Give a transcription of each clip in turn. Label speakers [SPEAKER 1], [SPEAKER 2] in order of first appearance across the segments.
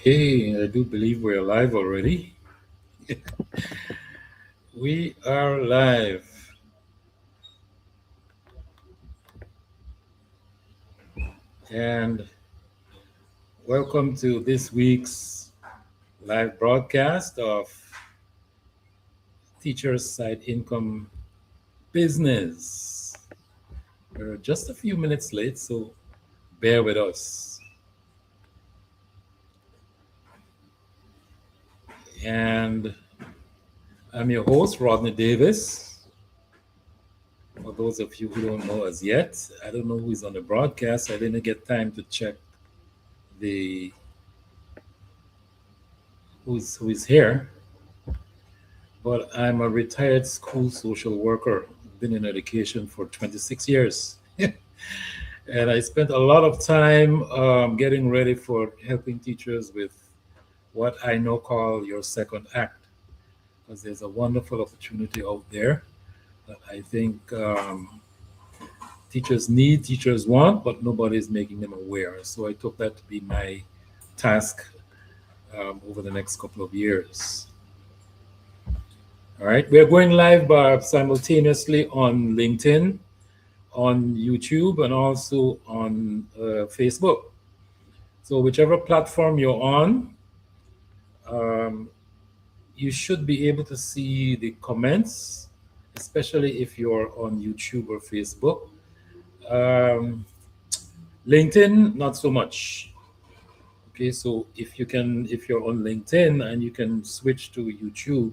[SPEAKER 1] Okay, I do believe we're live already. We are live. And welcome to this week's live broadcast of Teachers Side Income Business. We're just a few minutes late, so bear with us. And I'm your host, Rodney Davis. For those of you who don't know us yet, I don't know who is on the broadcast. I didn't get time to check the who is here. But I'm a retired school social worker. Been in education for 26 years. And I spent a lot of time getting ready for helping teachers with what I now call your second act, because there's a wonderful opportunity out there that I think teachers need, teachers want, but nobody's making them aware. So I took that to be my task over the next couple of years. All right, we're going live simultaneously on LinkedIn, on YouTube, and also on Facebook. So, whichever platform you're on, um, you should be able to see the comments, especially if you're on YouTube or Facebook. Um, LinkedIn, not so much. Okay, so if you're on LinkedIn and you can switch to YouTube,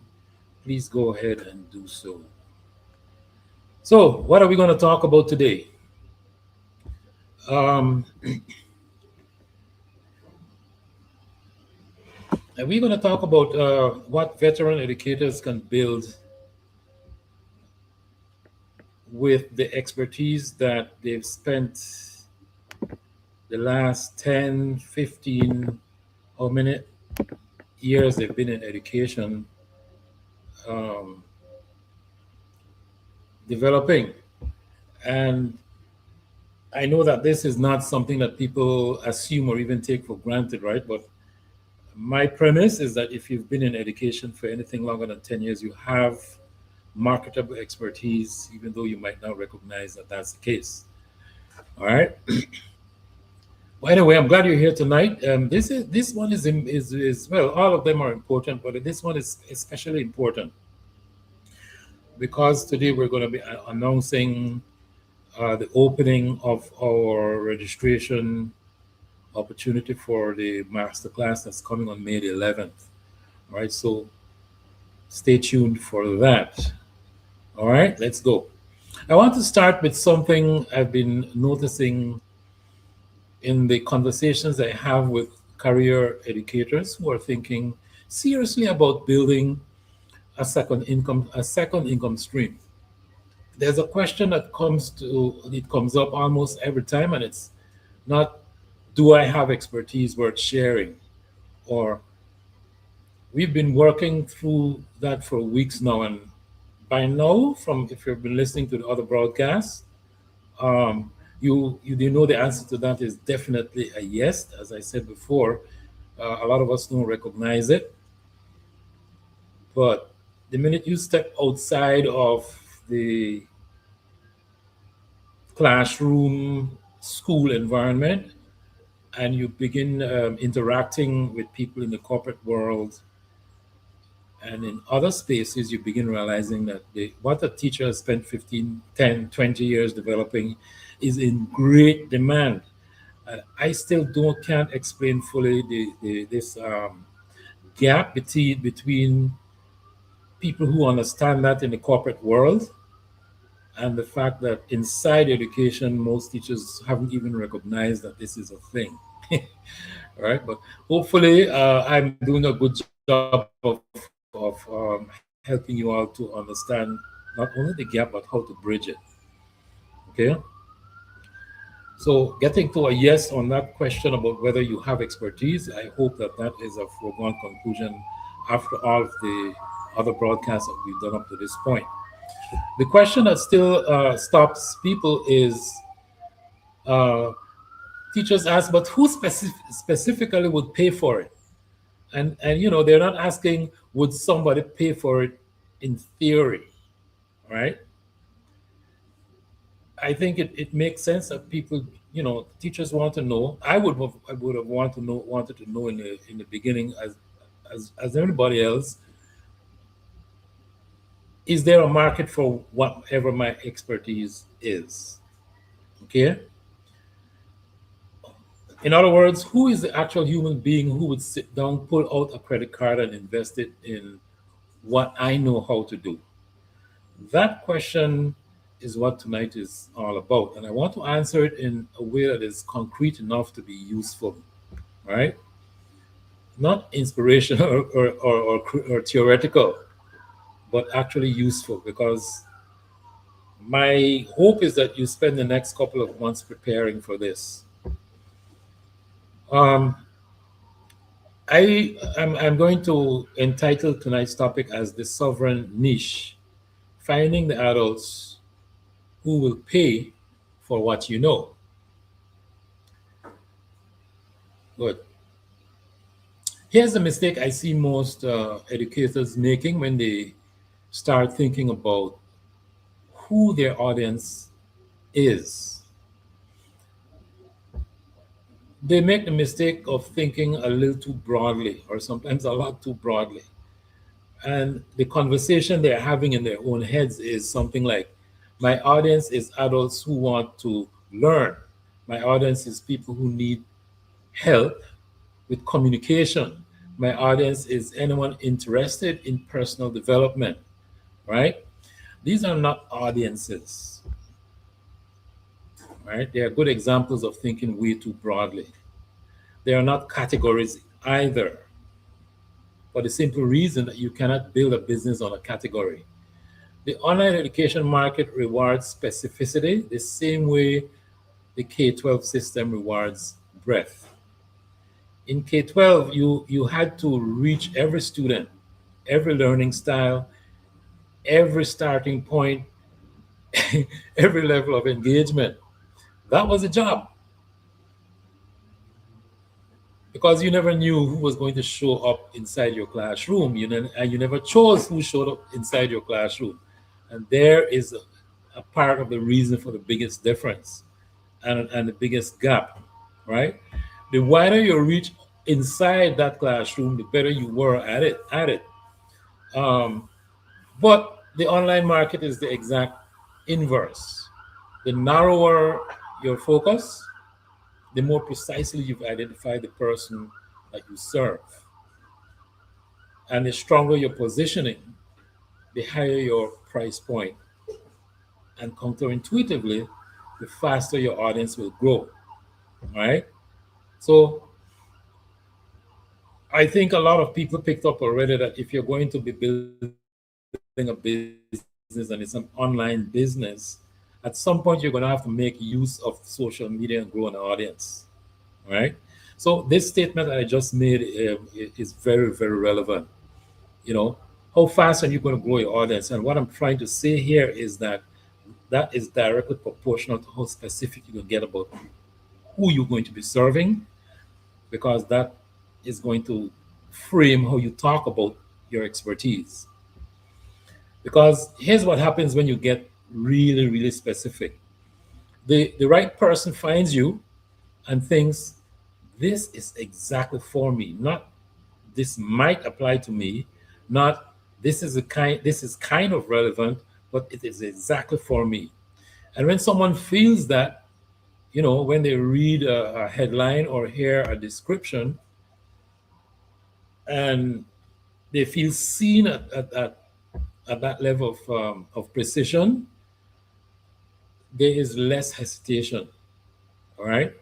[SPEAKER 1] please go ahead and do so. So, what are we going to talk about today? Um, and we're going to talk about what veteran educators can build with the expertise that they've spent the last 10, 15, how many years they've been in education um, developing. And I know that this is not something that people assume or even take for granted, right? But my premise is that if you've been in education for anything longer than 10 years, you have marketable expertise, even though you might not recognize that that's the case. All right. Well, anyway, I'm glad you're here tonight. This one is well, all of them are important, but this one is especially important because today we're going to be announcing the opening of our registration opportunity for the masterclass that's coming on May the 11th. All right, so stay tuned for that. All right, let's go. I want to start with something I've been noticing in the conversations I have with career educators who are thinking seriously about building a second income stream. There's a question that comes up almost every time, and it's not, do I have expertise worth sharing? Or we've been working through that for weeks now, and by now, from if you've been listening to the other broadcasts, um, you do know the answer to that is definitely a yes. As I said before, a lot of us don't recognize it, but the minute you step outside of the classroom, school environment, and you begin interacting with people in the corporate world and in other spaces, you begin realizing that what a teacher has spent 15, 10, 20 years developing is in great demand. I still can't explain fully this gap between people who understand that in the corporate world and the fact that inside education, most teachers haven't even recognized that this is a thing. Right? But hopefully, I'm doing a good job of helping you all to understand not only the gap, but how to bridge it. Okay? So, getting to a yes on that question about whether you have expertise, I hope that that is a foregone conclusion after all of the other broadcasts that we've done up to this point. The question that still stops people is uh, teachers ask, but who specifically would pay for it? And they're not asking would somebody pay for it in theory, right? I think it makes sense that people, teachers want to know. I would have wanted to know in the beginning, as anybody else, is there a market for whatever my expertise is? Okay. In other words, who is the actual human being who would sit down, pull out a credit card, and invest it in what I know how to do? That question is what tonight is all about. And I want to answer it in a way that is concrete enough to be useful, right? Not inspirational or theoretical, but actually useful, because my hope is that you spend the next couple of months preparing for this. Um, I'm going to entitle tonight's topic as the sovereign niche, finding the adults who will pay for what you know. Good. Here's the mistake I see most educators making when they start thinking about who their audience is. They make the mistake of thinking a little too broadly, or sometimes a lot too broadly. And the conversation they're having in their own heads is something like, my audience is adults who want to learn. My audience is people who need help with communication. My audience is anyone interested in personal development, right? These are not audiences, right? They are good examples of thinking way too broadly. They are not categories either, for the simple reason that you cannot build a business on a category. The online education market rewards specificity the same way the K-12 system rewards breadth. In K-12, you had to reach every student, every learning style, every starting point, every level of engagement. That was a job, because you never knew who was going to show up inside your classroom. And you never chose who showed up inside your classroom. And there is a part of the reason for the biggest difference and the biggest gap, right? The wider your reach inside that classroom, the better you were at it. Um, but the online market is the exact inverse. The narrower your focus, the more precisely you've identified the person that you serve. And the stronger your positioning, the higher your price point. And counterintuitively, the faster your audience will grow, right? So I think a lot of people picked up already that if you're going to be building a business and it's an online business, at some point you're going to have to make use of social media and grow an audience, right? So this statement that I just made is very, very relevant. You know, how fast are you going to grow your audience? And what I'm trying to say here is that that is directly proportional to how specific you can get about who you're going to be serving, because that is going to frame how you talk about your expertise. Because here's what happens when you get really, really specific. The right person finds you and thinks, this is exactly for me, not this might apply to me, not this is kind of relevant, but it is exactly for me. And when someone feels that, when they read a headline or hear a description, and they feel seen at that level of precision, there is less hesitation. All right.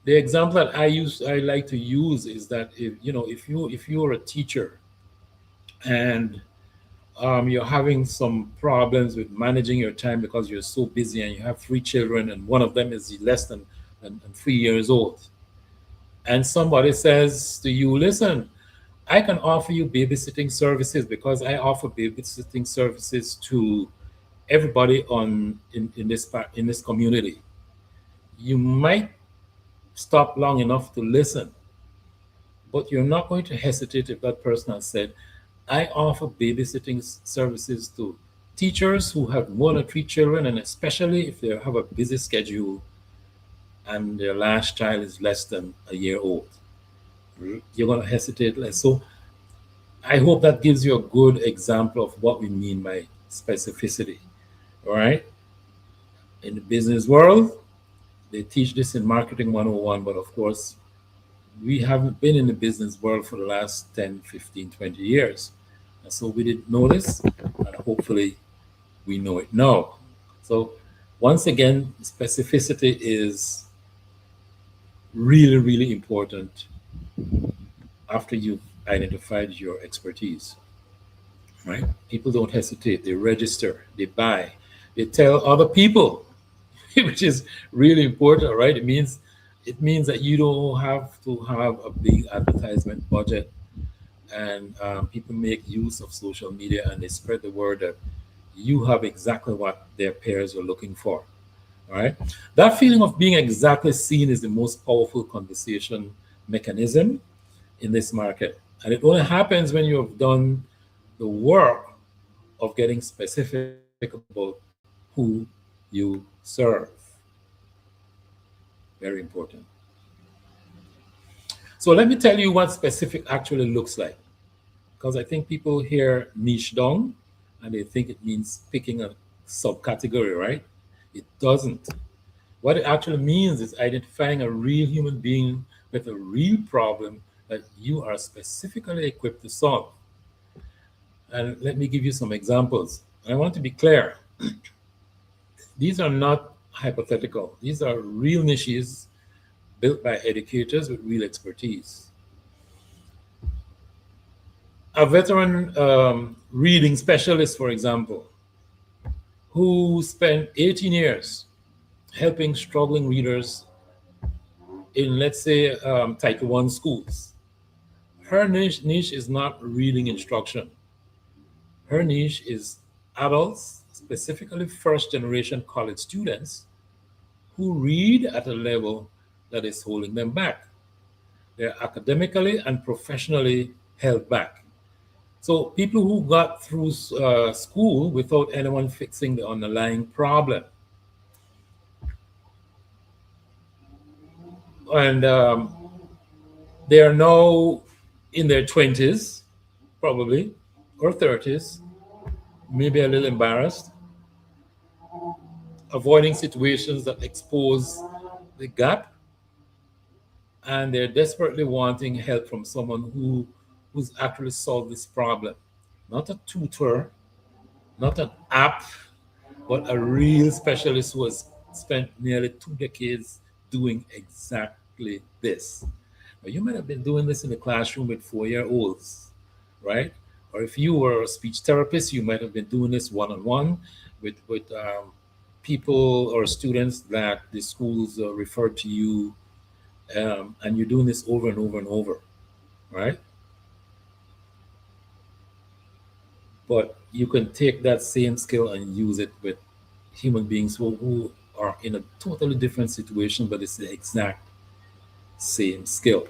[SPEAKER 1] The example that I like to use is that if you're a teacher and you're having some problems with managing your time because you're so busy and you have three children and one of them is less than 3 years old, and somebody says to you, listen, I can offer you babysitting services because I offer babysitting services to everybody in this community. You might stop long enough to listen, but you're not going to hesitate if that person has said, I offer babysitting services to teachers who have more than 3 children, and especially if they have a busy schedule and their last child is less than a year old. You're going to hesitate less. So I hope that gives you a good example of what we mean by specificity. All right. In the business world, they teach this in Marketing 101, but of course, we haven't been in the business world for the last 10, 15, 20 years. And so we didn't know this, and hopefully we know it now. So once again, specificity is really, really important after you've identified your expertise, right? People don't hesitate. They register, they buy, they tell other people, which is really important, right? It means that you don't have to have a big advertisement budget, and people make use of social media and they spread the word that you have exactly what their peers are looking for. All right. That feeling of being exactly seen is the most powerful conversation mechanism in this market. And it only happens when you have done the work of getting specific about who you serve. Very important. So let me tell you what specific actually looks like, because I think people hear niche down and they think it means picking a subcategory, right? It doesn't. What it actually means is identifying a real human being with a real problem that you are specifically equipped to solve. And let me give you some examples. I want to be clear. These are not hypothetical. These are real niches built by educators with real expertise. A veteran reading specialist, for example, who spent 18 years helping struggling readers in, let's say, Title I schools. Her niche is not reading instruction. Her niche is adults, specifically first-generation college students, who read at a level that is holding them back. They're academically and professionally held back. So people who got through school without anyone fixing the underlying problem. And they are now in their 20s, probably, or 30s, maybe a little embarrassed, avoiding situations that expose the gap, and they're desperately wanting help from someone who's actually solved this problem. Not a tutor, not an app, but a real specialist who has spent nearly 2 decades doing exactly this. Now, you might have been doing this in the classroom with 4-year-olds, right? Or if you were a speech therapist, you might have been doing this one-on-one with people or students that the schools refer to you, and you're doing this over and over and over, right? But you can take that same skill and use it with human beings who are in a totally different situation, but it's the exact same skill.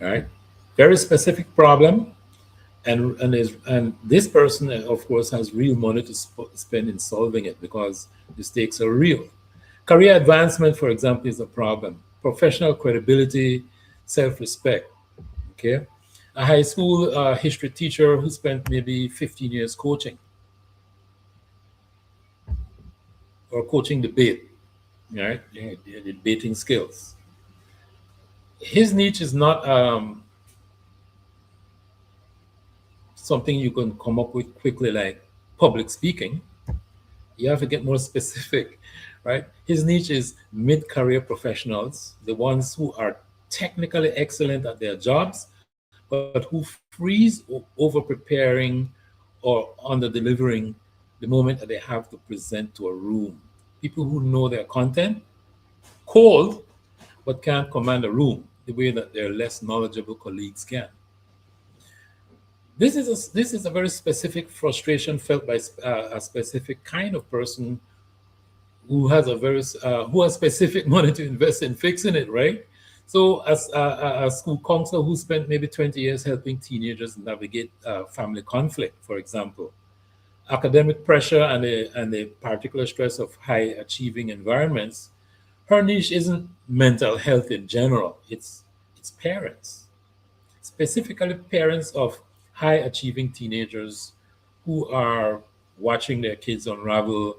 [SPEAKER 1] All right, very specific problem, and this person, of course, has real money to spend in solving it because the stakes are real. Career advancement, for example, is a problem. Professional credibility, self-respect. Okay, a high school history teacher who spent maybe 15 years coaching or coaching debate, right? Debating skills. His niche is not something you can come up with quickly, like public speaking. You have to get more specific, right? His niche is mid-career professionals, the ones who are technically excellent at their jobs, but who freeze over preparing or under delivering the moment that they have to present to a room. People who know their content cold, but can't command a room the way that their less knowledgeable colleagues can. This is a very specific frustration felt by a specific kind of person who has specific money to invest in fixing it, right? So, as a school counselor who spent maybe 20 years helping teenagers navigate family conflict, for example, academic pressure and the particular stress of high achieving environments, her niche isn't mental health in general. It's parents, specifically parents of high achieving teenagers who are watching their kids unravel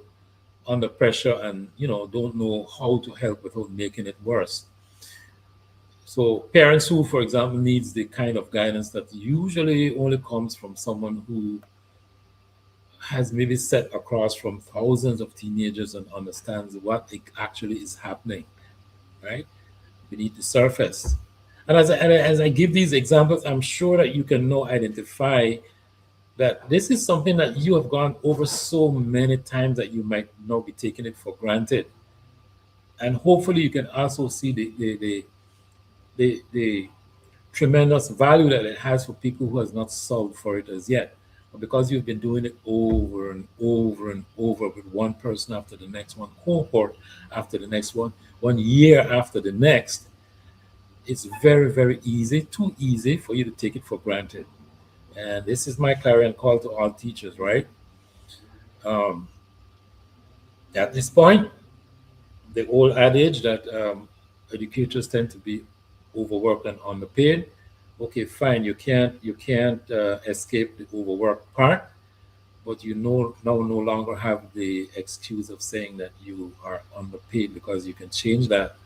[SPEAKER 1] under pressure and don't know how to help without making it worse. So parents who, for example, needs the kind of guidance that usually only comes from someone who has maybe sat across from thousands of teenagers and understands what actually is happening, right, beneath the surface. And as I give these examples, I'm sure that you can now identify that this is something that you have gone over so many times that you might not be taking it for granted. And hopefully you can also see the tremendous value that it has for people who has not solved for it as yet. But because you've been doing it over and over and over with one person after the next, one cohort after the next one year after the next, it's very, very easy, too easy for you to take it for granted. And this is my clarion call to all teachers, right? Um, at this point, the old adage that educators tend to be overworked and underpaid. Okay, fine. You can't escape the overwork part, but you now no longer have the excuse of saying that you are underpaid, because you can change that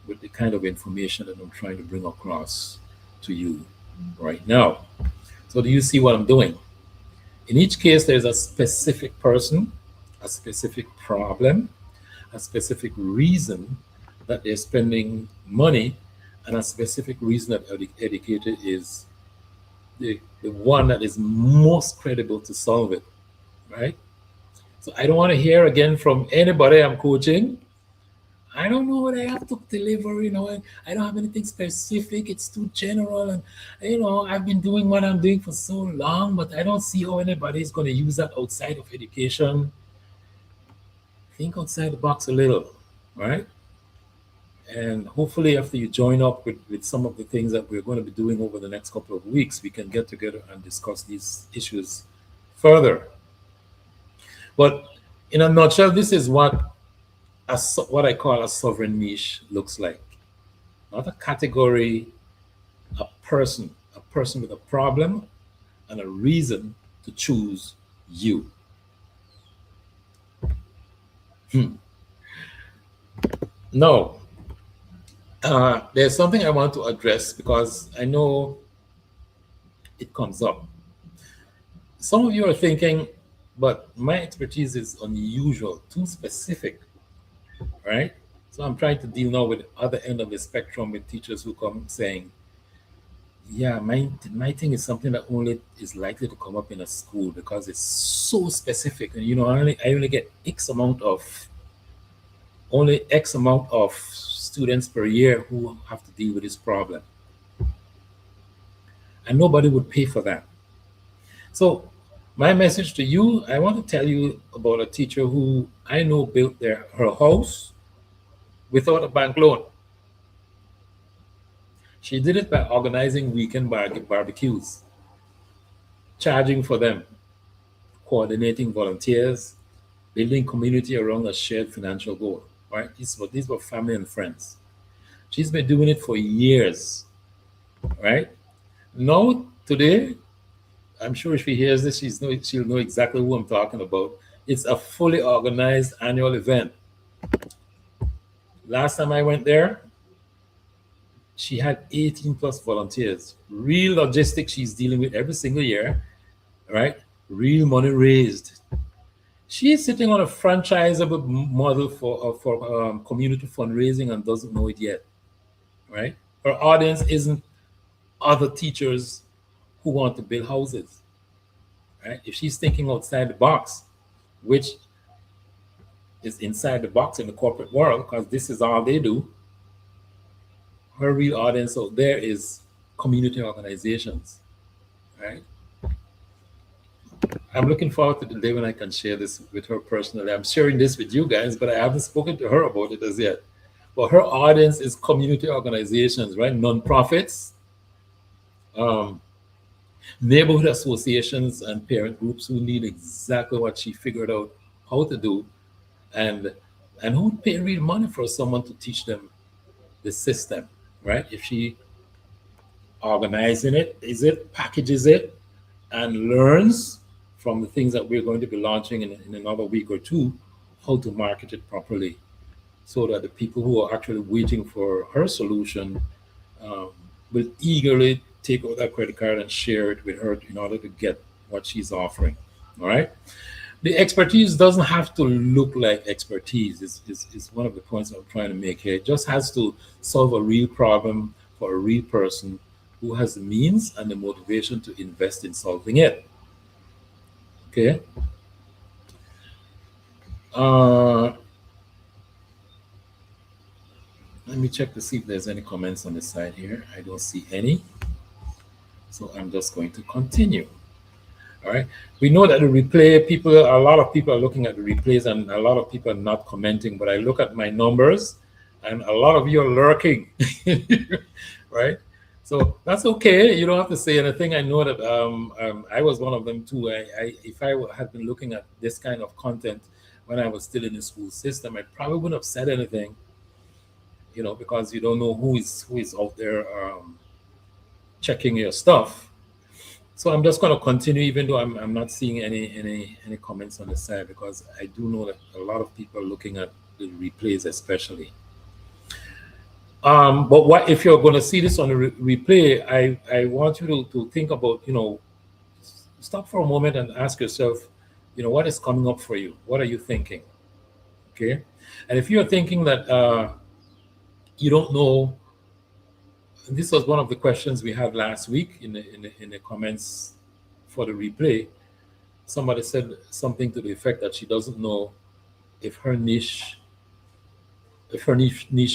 [SPEAKER 1] with the kind of information that I'm trying to bring across to you right now. So do you see what I'm doing? In each case, there's a specific person, a specific problem, a specific reason that they're spending money, and a specific reason that educator is the one that is most credible to solve it, right? So I don't want to hear again from anybody I'm coaching. I don't know what I have to deliver, and I don't have anything specific. It's too general. And, I've been doing what I'm doing for so long, but I don't see how anybody is going to use that outside of education. Think outside the box a little, right? And hopefully, after you join up with some of the things that we're going to be doing over the next couple of weeks, we can get together and discuss these issues further. But in a nutshell, this is what I call a sovereign niche looks like. Not a category, a person with a problem and a reason to choose you. Now, there's something I want to address because I know it comes up. Some of you are thinking, but my expertise is unusual, too specific, right? So I'm trying to deal now with the other end of the spectrum with teachers who come saying, yeah, my thing is something that only is likely to come up in a school because it's so specific. And I only get only X amount of students per year who have to deal with this problem. And nobody would pay for that. So my message to you, I want to tell you about a teacher who I know built her house without a bank loan. She did it by organizing weekend barbecues, charging for them, coordinating volunteers, building community around a shared financial goal. Right? These were family and friends. She's been doing it for years. Right? Now, today, I'm sure if she hears this, she'll know exactly who I'm talking about. It's a fully organized annual event. Last time I went there, she had 18 plus volunteers. Real logistics she's dealing with every single year, right? Real money raised. She's sitting on a franchisable model for community fundraising and doesn't know it yet, right? Her audience isn't other teachers who want to build houses, right? If she's thinking outside the box, which is inside the box in the corporate world, because this is all they do, her real audience out there is community organizations, right? I'm looking forward to the day when I can share this with her personally. I'm sharing this with you guys, but I haven't spoken to her about it as yet. but her audience is community organizations, right? Non-profits, um, neighborhood associations, and parent groups who need exactly what she figured out how to do, and who would pay real money for someone to teach them the system, right? If she organizing it, is it, packages it, and learns from the things that we're going to be launching in another week or two, how to market it properly, so that the people who are actually waiting for her solution um, will eagerly take out that credit card and share it with her in order to get what she's offering. All right. The expertise doesn't have to look like expertise, is one of the points I'm trying to make here. It just has to solve a real problem for a real person who has the means and the motivation to invest in solving it. Okay. Uh, let me check to see if there's any comments on the side here. I don't see any. So I'm just going to continue. All right. We know that the replay, a lot of people are looking at the replays and a lot of people are not commenting, but I look at my numbers and a lot of you are lurking, right? So that's okay. You don't have to say anything. I know that I was one of them too. If I had been looking at this kind of content when I was still in the school system, I probably wouldn't have said anything, because you don't know who is out there checking your stuff. So I'm just going to continue, even though I'm not seeing any comments on the side, because I do know that a lot of people are looking at the replays, especially. But what if you're going to see this on the replay? I want you to think about, stop for a moment and ask yourself, what is coming up for you? What are you thinking? Okay, and if you're thinking that you don't know. This was one of the questions we had last week in the comments for the replay. Somebody said something to the effect that she doesn't know if her niche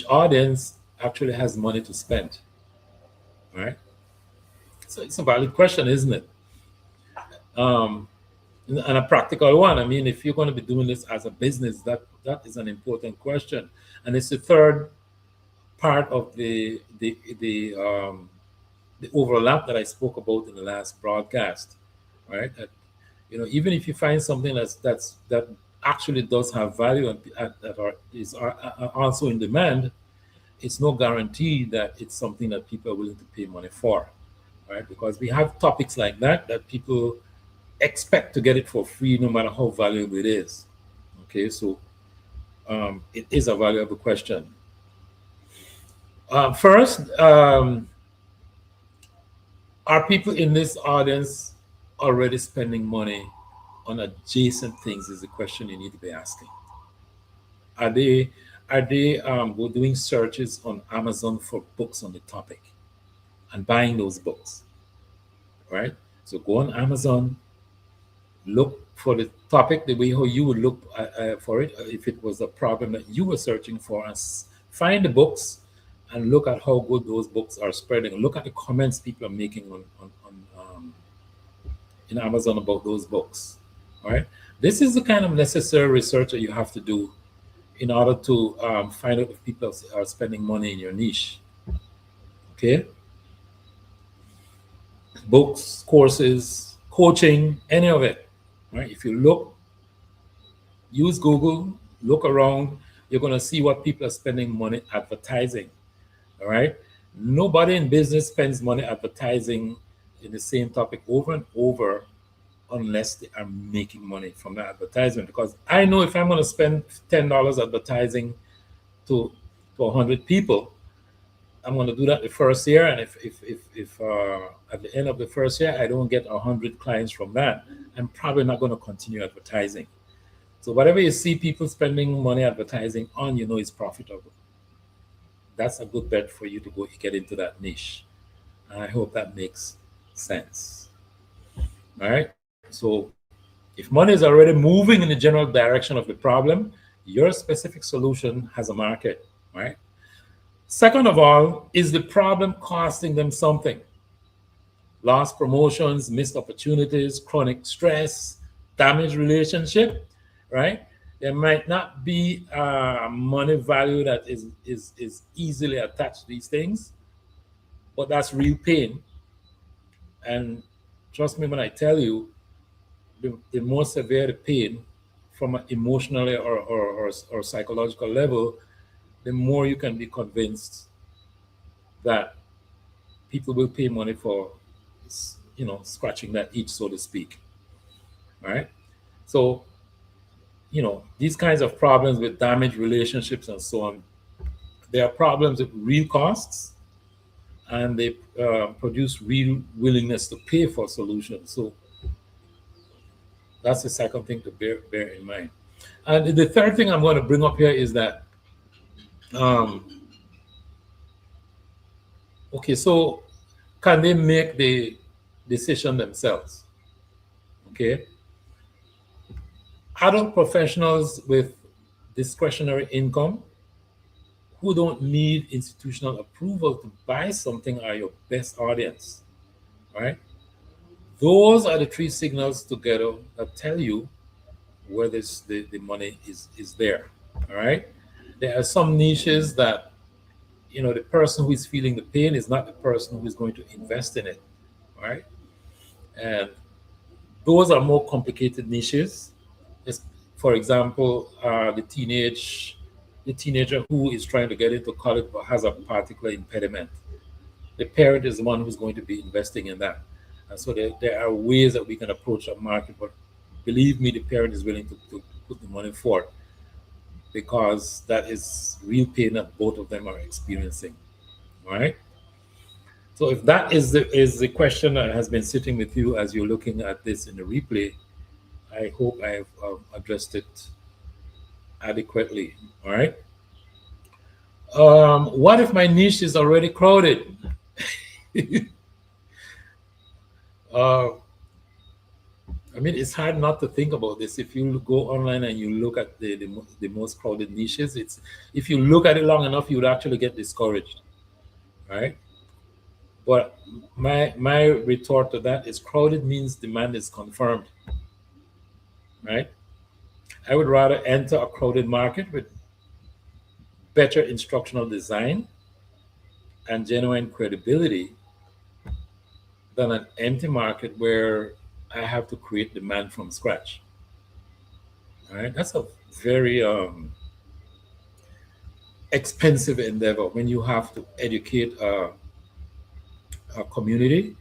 [SPEAKER 1] audience actually has money to spend. Right? So it's a valid question, isn't it? And a practical one. I mean, if you're going to be doing this as a business, that is an important question, and it's the third part of the overlap that I spoke about in the last broadcast, right? That, even if you find something that actually does have value and that is also in demand, it's no guarantee that it's something that people are willing to pay money for, right? Because we have topics like that people expect to get it for free, no matter how valuable it is. Okay, so it is a valuable question. First, are people in this audience already spending money on adjacent things? Is the question you need to be asking. Are they doing searches on Amazon for books on the topic and buying those books? Right. So go on Amazon, look for the topic the way how you would look for it if it was a problem that you were searching for, and find the books. And look at how good those books are spreading. Look at the comments people are making on in Amazon about those books. All right. This is the kind of necessary research that you have to do in order to find out if people are spending money in your niche. Okay. Books, courses, coaching, any of it. Right. If you look, use Google, look around, you're going to see what people are spending money advertising. All right. Nobody in business spends money advertising in the same topic over and over unless they are making money from that advertisement. Because I know if I'm going to spend $10 advertising to 100 people, I'm going to do that the first year. And if at the end of the first year I don't get 100 clients from that, I'm probably not going to continue advertising. So whatever you see people spending money advertising on, is profitable. That's a good bet for you to go get into that niche. And I hope that makes sense. All right. So if money is already moving in the general direction of the problem, your specific solution has a market, right? Second of all, is the problem costing them something? Lost promotions, missed opportunities, chronic stress, damaged relationship, right? There might not be money value that is easily attached to these things, but that's real pain. And trust me when I tell you, the more severe the pain from an emotionally or psychological level, the more you can be convinced that people will pay money for, scratching that itch, so to speak. Right? So, these kinds of problems with damaged relationships and so on, they are problems with real costs, and they produce real willingness to pay for solutions. So that's the second thing to bear in mind. And the third thing I'm going to bring up here is that, um, okay, so can they make the decision themselves? Okay. Adult professionals with discretionary income who don't need institutional approval to buy something are your best audience, right? Those are the three signals together that tell you where the money is there. All right. There are some niches that, the person who is feeling the pain is not the person who is going to invest in it. All right. And those are more complicated niches. It's, for example, the teenager who is trying to get into college but has a particular impediment. The parent is the one who's going to be investing in that. And so there are ways that we can approach a market, but believe me, the parent is willing to put the money forward, because that is real pain that both of them are experiencing. All right. So if that is the question that has been sitting with you as you're looking at this in the replay, I hope I have addressed it adequately. All right. What if my niche is already crowded? uh, I mean, it's hard not to think about this. If you go online and you look at the most crowded niches, it's, if you look at it long enough, you would actually get discouraged, right? But my retort to that is, crowded means demand is confirmed, right? I would rather enter a crowded market with better instructional design and genuine credibility than an empty market where I have to create demand from scratch. All right, that's a very expensive endeavor when you have to educate a community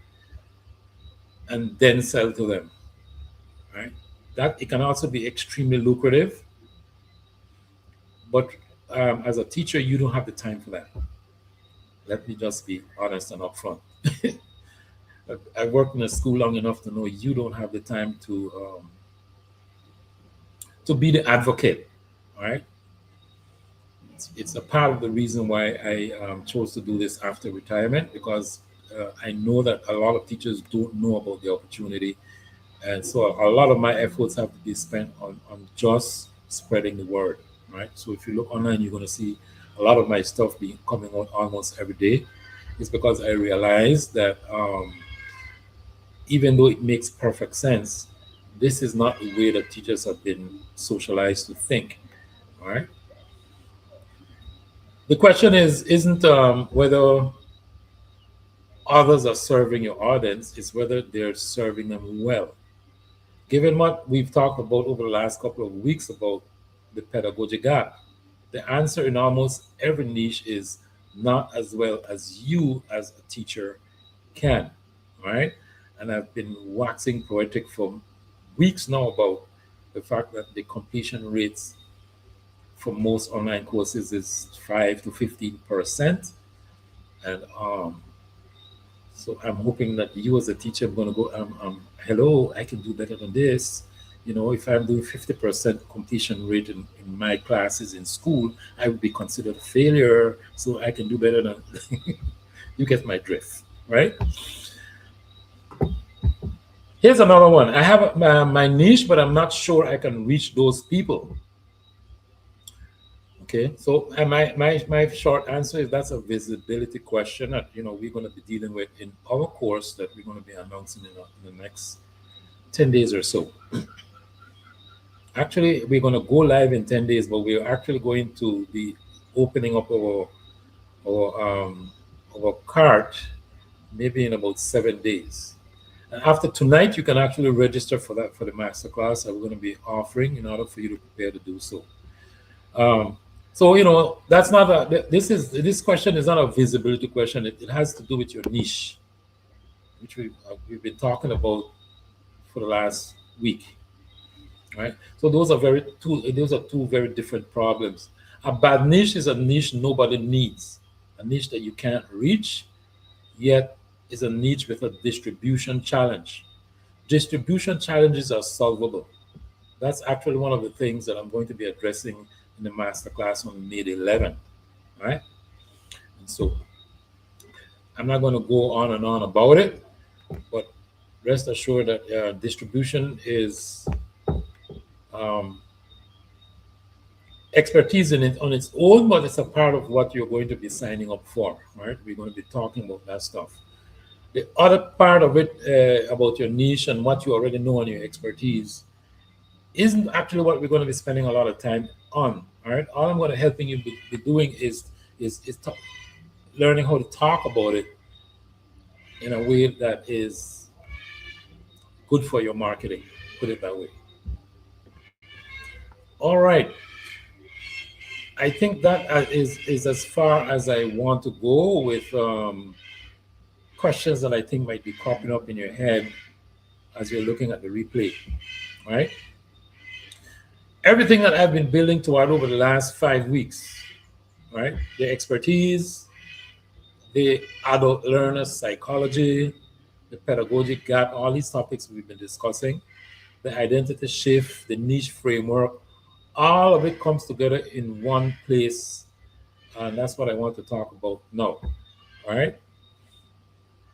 [SPEAKER 1] and then sell to them. Right, that it can also be extremely lucrative, but as a teacher, you don't have the time for that. Let me just be honest and upfront. I worked in a school long enough to know you don't have the time to be the advocate. All right, it's a part of the reason why I chose to do this after retirement, because I know that a lot of teachers don't know about the opportunity, and so a lot of my efforts have to be spent on just spreading the word. Right. So if you look online, you're going to see a lot of my stuff being coming out almost every day. It's because I realized that even though it makes perfect sense, this is not the way that teachers have been socialized to think. All right. The question isn't whether others are serving your audience, it's whether they're serving them well. Given what we've talked about over the last couple of weeks about the pedagogy gap, the answer in almost every niche is not as well as you as a teacher can. All right. And I've been waxing poetic for weeks now about the fact that the completion rates for most online courses is 5 to 15%. And so I'm hoping that you as a teacher are going to go, hello, I can do better than this. If I'm doing 50% completion rate in my classes in school, I would be considered a failure. So I can do better than you get my drift, right? Here's another one. I have my niche, but I'm not sure I can reach those people. Okay, so my short answer is that's a visibility question that we're going to be dealing with in our course that we're going to be announcing in the next 10 days or so. Actually, we're going to go live in 10 days, but we're actually going to be opening up our cart maybe in about 7 days. And after tonight, you can actually register for that for the masterclass that we're going to be offering in order for you to prepare to do so. So that's not this question is not a visibility question. It has to do with your niche, which we've been talking about for the last week, right? So those are two very different problems. A bad niche is a niche nobody needs, a niche that you can't reach, yet is a niche with a distribution challenge. Distribution challenges are solvable. That's actually one of the things that I'm going to be addressing in the masterclass on May 11th, right? And so I'm not going to go on and on about it, but rest assured that distribution is expertise in it on its own, but it's a part of what you're going to be signing up for, right? We're going to be talking about that stuff. The other part of it about your niche and what you already know and your expertise isn't actually what we're going to be spending a lot of time on. All right, all I'm going to helping you be doing is learning how to talk about it in a way that is good for your marketing. Put it that way. All right. I think that is as far as I want to go with questions that I think might be popping up in your head as you're looking at the replay. Right? Everything that I've been building toward over the last 5 weeks, right? The expertise, the adult learner psychology, the pedagogic gap, all these topics we've been discussing, the identity shift, the niche framework, all of it comes together in one place. And that's what I want to talk about now. All right.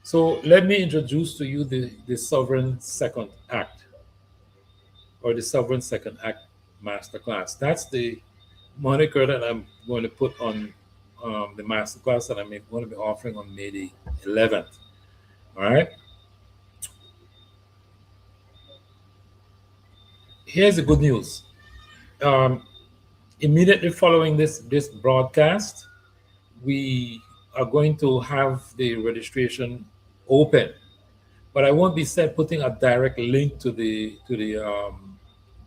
[SPEAKER 1] So let me introduce to you the Sovereign Second Act, or the Sovereign Second Act Masterclass. That's the moniker that I'm going to put on the masterclass that I'm going to be offering on May the 11th. All right. Here's the good news. Immediately following this broadcast, we are going to have the registration open, but I won't be putting a direct link to the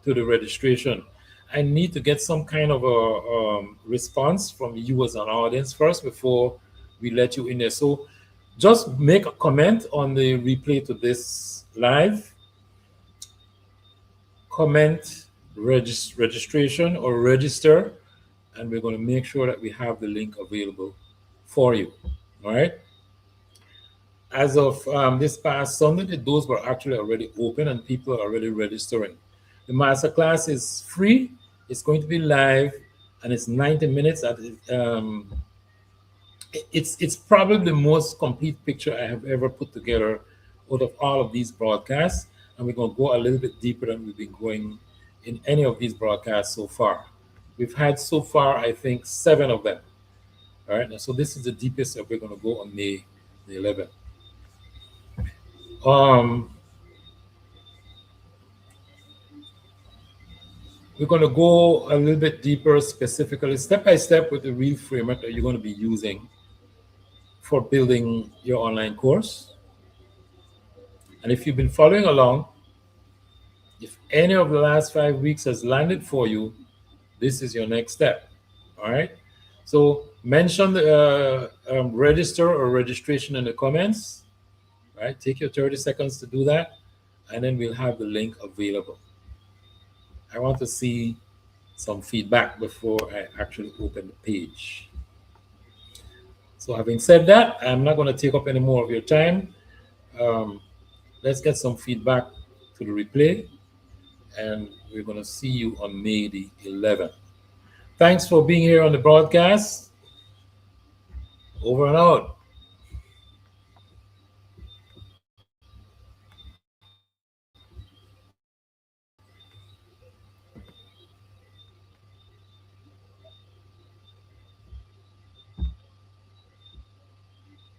[SPEAKER 1] registration. I need to get some kind of a response from you as an audience first before we let you in there. So just make a comment on the replay to this live. Comment registration or register, and we're going to make sure that we have the link available for you. All right. As of this past Sunday, those were actually already open and people are already registering. The masterclass is free. It's going to be live, and it's 90 minutes. It's probably the most complete picture I have ever put together out of all of these broadcasts, and we're going to go a little bit deeper than we've been going in any of these broadcasts so far. We've had so far, I think, 7 of them. All right, so this is the deepest that we're going to go on May the 11th. We're going to go a little bit deeper, specifically, step by step, with the real framework that you're going to be using for building your online course. And if you've been following along, if any of the last 5 weeks has landed for you, this is your next step. All right. So mention the register or registration in the comments. Right. Take your 30 seconds to do that, and then we'll have the link available. I want to see some feedback before I actually open the page. So having said that, I'm not going to take up any more of your time. Let's get some feedback to the replay, and we're going to see you on May the 11th. Thanks for being here on the broadcast. Over and out.